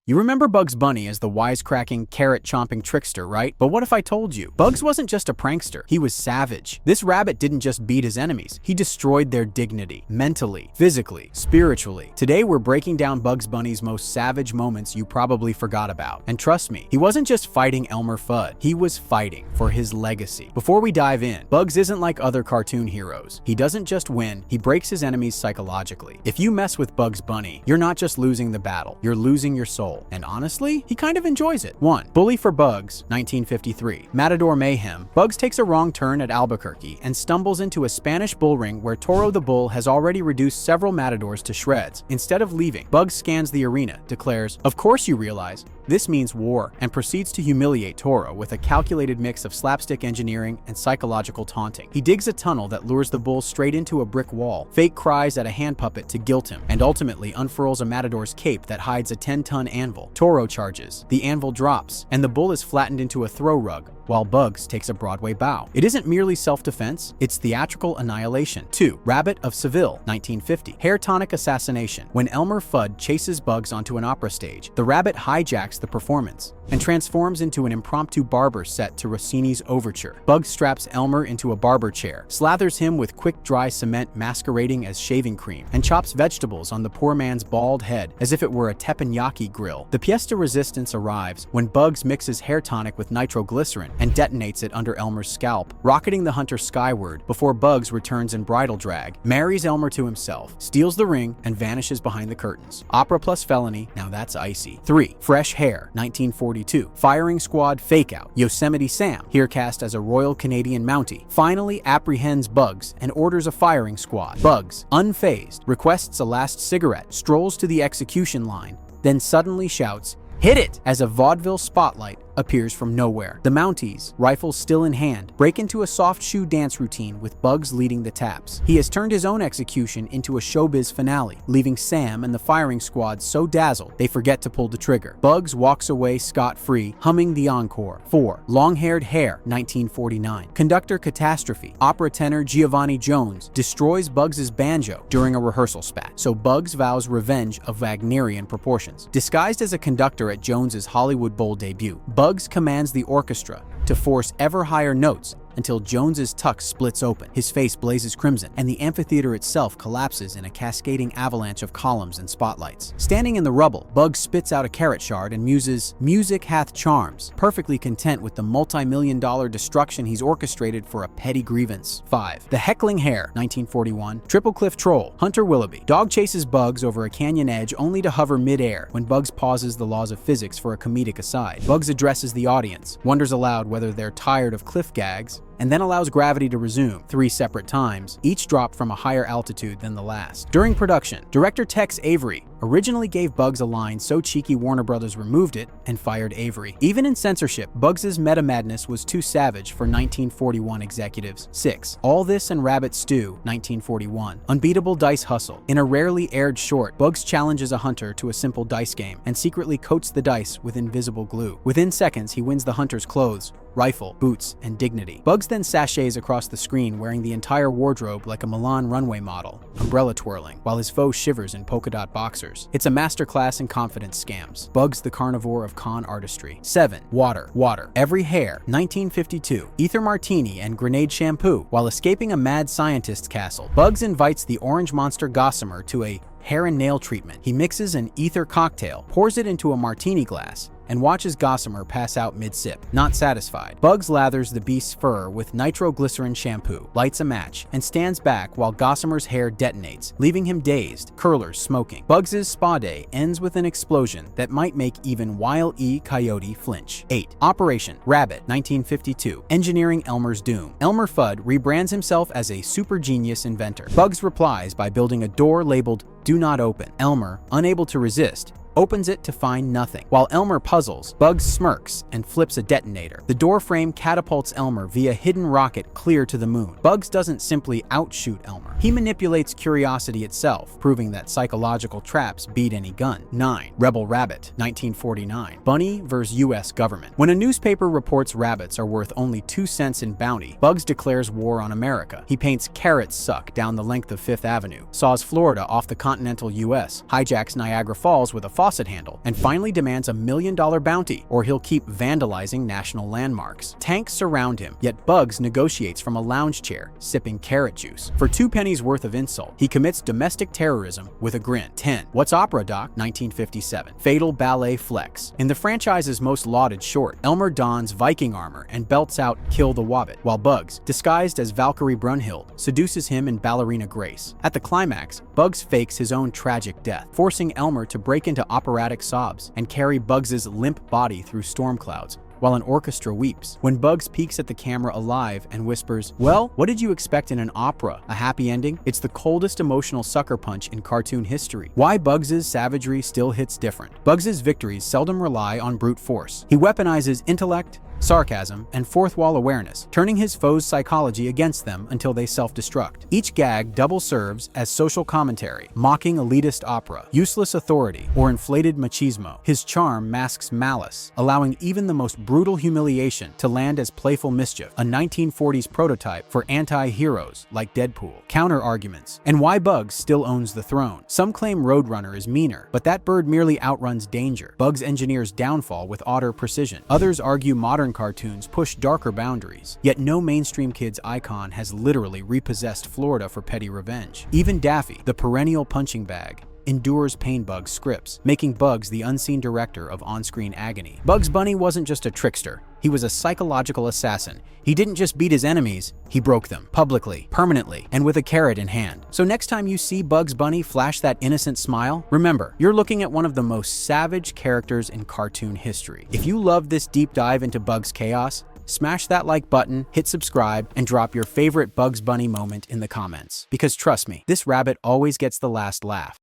You remember Bugs Bunny as the wisecracking, carrot-chomping trickster, right? But what if I told you? Bugs wasn't just a prankster, he was savage. This rabbit didn't just beat his enemies, he destroyed their dignity, mentally, physically, spiritually. Today we're breaking down Bugs Bunny's most savage moments you probably forgot about. And trust me, he wasn't just fighting Elmer Fudd, he was fighting for his legacy. Before we dive in, Bugs isn't like other cartoon heroes. He doesn't just win, he breaks his enemies psychologically. If you mess with Bugs Bunny, you're not just losing the battle, you're losing your soul. And honestly, he kind of enjoys it. 1. Bully for Bugs, 1953. Matador Mayhem. Bugs takes a wrong turn at Albuquerque and stumbles into a Spanish bull ring where Toro the Bull has already reduced several matadors to shreds. Instead of leaving, Bugs scans the arena, declares, "Of course you realize this means war," and proceeds to humiliate Toro with a calculated mix of slapstick engineering and psychological taunting. He digs a tunnel that lures the bull straight into a brick wall, fake cries at a hand puppet to guilt him, and ultimately unfurls a matador's cape that hides a 10-ton anvil. Toro charges, the anvil drops, and the bull is flattened into a throw rug, while Bugs takes a Broadway bow. It isn't merely self-defense, it's theatrical annihilation. 2. Rabbit of Seville, 1950. Hair tonic assassination. When Elmer Fudd chases Bugs onto an opera stage, the rabbit hijacks the performance and transforms into an impromptu barber set to Rossini's Overture. Bugs straps Elmer into a barber chair, slathers him with quick dry cement masquerading as shaving cream, and chops vegetables on the poor man's bald head as if it were a teppanyaki grill. The pièce de resistance arrives when Bugs mixes hair tonic with nitroglycerin and detonates it under Elmer's scalp, rocketing the hunter skyward before Bugs returns in bridal drag, marries Elmer to himself, steals the ring, and vanishes behind the curtains. Opera plus felony, now that's icy. 3. Fresh Hair, 1942. Firing Squad Fake-Out. Yosemite Sam, here cast as a Royal Canadian Mountie, finally apprehends Bugs and orders a firing squad. Bugs, unfazed, requests a last cigarette, strolls to the execution line, then suddenly shouts, "Hit it!" as a vaudeville spotlight appears from nowhere. The Mounties, rifles still in hand, break into a soft shoe dance routine with Bugs leading the taps. He has turned his own execution into a showbiz finale, leaving Sam and the firing squad so dazzled they forget to pull the trigger. Bugs walks away scot-free, humming the encore. 4. Long-Haired Hare, 1949. Conductor catastrophe. Opera tenor Giovanni Jones destroys Bugs's banjo during a rehearsal spat, so Bugs vows revenge of Wagnerian proportions. Disguised as a conductor at Jones's Hollywood Bowl debut, Bugs commands the orchestra to force ever higher notes until Jones's tux splits open. His face blazes crimson, and the amphitheater itself collapses in a cascading avalanche of columns and spotlights. Standing in the rubble, Bugs spits out a carrot shard and muses, "Music hath charms," perfectly content with the multi-million-dollar destruction he's orchestrated for a petty grievance. 5. The Heckling Hare, 1941. Triple Cliff Troll, Hunter Willoughby. Dog chases Bugs over a canyon edge only to hover mid-air when Bugs pauses the laws of physics for a comedic aside. Bugs addresses the audience, wonders aloud whether they're tired of cliff gags, and then allows gravity to resume 3 separate times, each dropped from a higher altitude than the last. During production, director Tex Avery originally gave Bugs a line so cheeky Warner Brothers removed it and fired Avery. Even in censorship, Bugs's meta-madness was too savage for 1941 executives. 6. All This and Rabbit Stew, 1941. Unbeatable Dice Hustle. In a rarely aired short, Bugs challenges a hunter to a simple dice game and secretly coats the dice with invisible glue. Within seconds, he wins the hunter's clothes, rifle, boots, and dignity. Bugs then sachets across the screen wearing the entire wardrobe like a Milan runway model, umbrella twirling, while his foe shivers in polka dot boxers. It's a masterclass in confidence scams. Bugs the carnivore of con artistry. 7. Water. Every Hair, 1952. Ether Martini and Grenade Shampoo. While escaping a mad scientist's castle, Bugs invites the orange monster Gossamer to a hair and nail treatment. He mixes an ether cocktail, pours it into a martini glass, and watches Gossamer pass out mid-sip. Not satisfied, Bugs lathers the beast's fur with nitroglycerin shampoo, lights a match, and stands back while Gossamer's hair detonates, leaving him dazed, curlers smoking. Bugs's spa day ends with an explosion that might make even Wile E. Coyote flinch. 8. Operation Rabbit, 1952. Engineering Elmer's doom. Elmer Fudd rebrands himself as a super genius inventor. Bugs replies by building a door labeled "Do Not Open." Elmer, unable to resist, opens it to find nothing. While Elmer puzzles, Bugs smirks and flips a detonator. The door frame catapults Elmer via hidden rocket clear to the moon. Bugs doesn't simply outshoot Elmer. He manipulates curiosity itself, proving that psychological traps beat any gun. 9. Rebel Rabbit, 1949. Bunny vs. U.S. government. When a newspaper reports rabbits are worth only 2 cents in bounty, Bugs declares war on America. He paints "Carrots Suck" down the length of Fifth Avenue, saws Florida off the continental U.S., hijacks Niagara Falls with a faucet handle, and finally demands $1 million bounty, or he'll keep vandalizing national landmarks. Tanks surround him, yet Bugs negotiates from a lounge chair, sipping carrot juice. For 2 pennies worth of insult, he commits domestic terrorism with a grin. 10. What's Opera, Doc? 1957. Fatal ballet flex. In the franchise's most lauded short, Elmer dons Viking armor and belts out Kill the Wobbit, while Bugs, disguised as Valkyrie Brunhild, seduces him in ballerina grace. At the climax, Bugs fakes his own tragic death, forcing Elmer to break into operatic sobs and carry Bugs's limp body through storm clouds, while an orchestra weeps. When Bugs peeks at the camera alive and whispers, "Well, what did you expect in an opera? A happy ending?" It's the coldest emotional sucker punch in cartoon history. Why Bugs's savagery still hits different. Bugs's victories seldom rely on brute force. He weaponizes intellect, sarcasm, and fourth wall awareness, turning his foes' psychology against them until they self-destruct. Each gag double serves as social commentary, mocking elitist opera, useless authority, or inflated machismo. His charm masks malice, allowing even the most brutal humiliation to land as playful mischief, a 1940s prototype for anti-heroes like Deadpool. Counter-arguments, and why Bugs still owns the throne. Some claim Roadrunner is meaner, but that bird merely outruns danger. Bugs engineers downfall with otter precision. Others argue modern cartoons push darker boundaries, yet no mainstream kid's icon has literally repossessed Florida for petty revenge. Even Daffy, the perennial punching bag, endures pain Bugs scripts, making Bugs the unseen director of on-screen agony. Bugs Bunny wasn't just a trickster. He was a psychological assassin. He didn't just beat his enemies, he broke them, publicly, permanently, and with a carrot in hand. So next time you see Bugs Bunny flash that innocent smile, remember, you're looking at one of the most savage characters in cartoon history. If you love this deep dive into Bugs' chaos, smash that like button, hit subscribe, and drop your favorite Bugs Bunny moment in the comments. Because trust me, this rabbit always gets the last laugh.